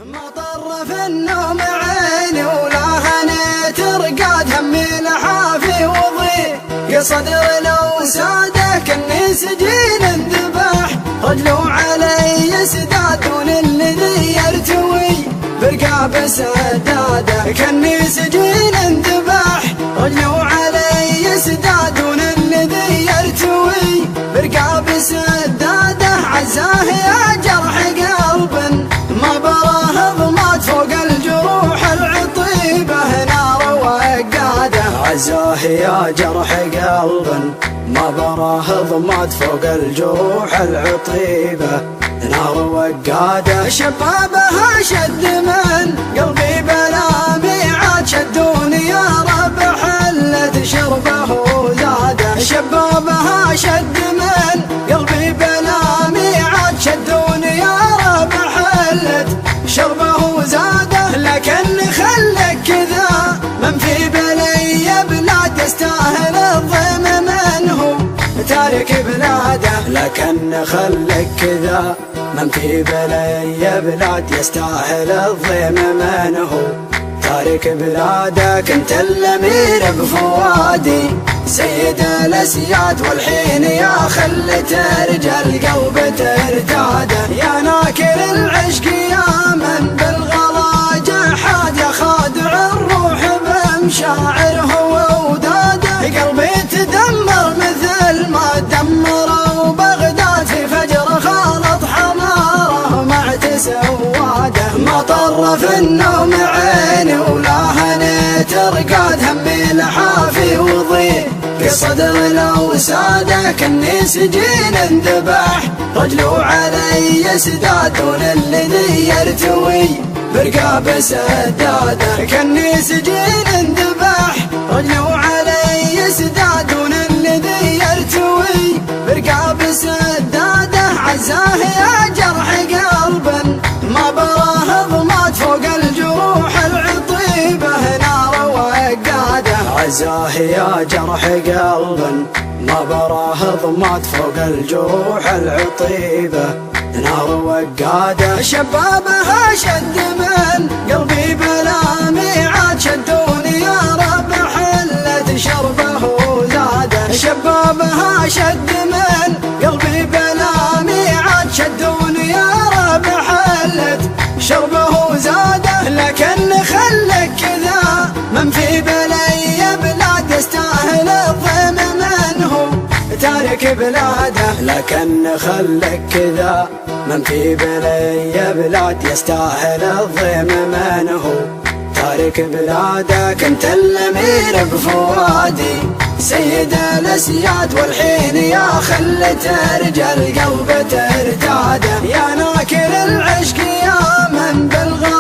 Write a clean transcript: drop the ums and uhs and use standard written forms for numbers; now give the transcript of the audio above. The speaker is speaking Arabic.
مطر في النوم عيني ولا هنيت رقاد همي لحافي وضيق صدر لو ساده كني سجين انذبح رجلو علي سداد الذي يرتوي برقاب سداده كني سجين انذبح رجلو علي سداد الذي يرتوي برقاب سداده عزاه يا جرح قلب ما براه ضمات فوق الجروح العطيبه نار وقاده عزاه يا جرح قلب ما براه ضمات فوق الجروح العطيبه نار وقاده شبابها شد من قلبي بلا ميعاد شدوني يا رب حلت شربه زاده شبابها شد من قلبي بلا ميعاد شدوني يا رب حلت شربه زاده لكن خلك كذا من في بلي بلاد يستاهل الضيم من هو تارك بلاده لكن خلك كذا من في بلي بلاد يستاهل الضيم من هو تارك بلاده كنت الامير بفوادي سيد الاسياد والحين يا خلت رجال قلب ترتاده يا ناكر العشق يا من بالغلا جحاد يا خادع الروح بمشاعره ووداده قلبي تدمر مثل ما دمروا بغداد في فجر خالط حماره مع تسواده مطر في النوم عيني ولا هنيت رقاد همي لحافي وضيق صدر لو ساده كني سجين انذبح رجلو علي سداد الذي يرتوي برقاب سداده كني سجين انذبح رجلو علي سداد الذي يرتوي برقاب سداده عزاه يا جرح قلب ما براه ضمات فوق الجروح العطيبه نار وقاده عزاه يا جرح قلب ما براه ضمات فوق الجروح العطيبه نار وقاده شبابها شد من قلبي بلا ميعاد شدوني يا رب حلت شربه زاده شبابها شد من قلبي بلا ميعاد شدوني يا رب حلت شربه زاده لكن خلك كذا من في بلي بلاد يستاهل الضيم من هو تارك بلاده لكن خلك كذا من في بلي بلاد يستاهل الضيم من هو تارك بلاده كنت الامير بفوادي سيد الاسياد والحين يا خلت رجال قلب ترتاده يا ناكر العشق يا من بالغالي